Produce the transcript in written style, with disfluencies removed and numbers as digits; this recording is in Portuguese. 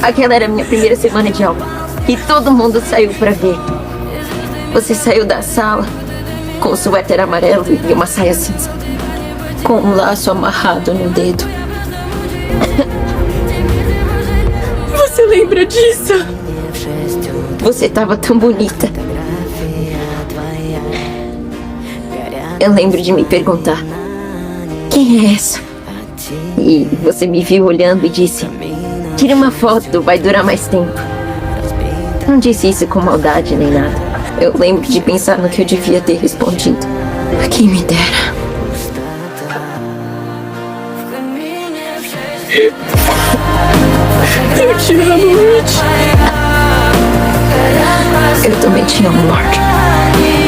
Aquela era a minha primeira semana de aula. E todo mundo saiu pra ver. Você saiu da sala com um suéter amarelo e uma saia cinza, com um laço amarrado no dedo. Você lembra disso? Você tava tão bonita. Eu lembro de me perguntar: quem é essa? E você me viu olhando e disse: tire uma foto, vai durar mais tempo. Não disse isso com maldade nem nada. Eu lembro de pensar no que eu devia ter respondido. Quem me dera. Eu te amo, Rich. Eu também te amo, Lord.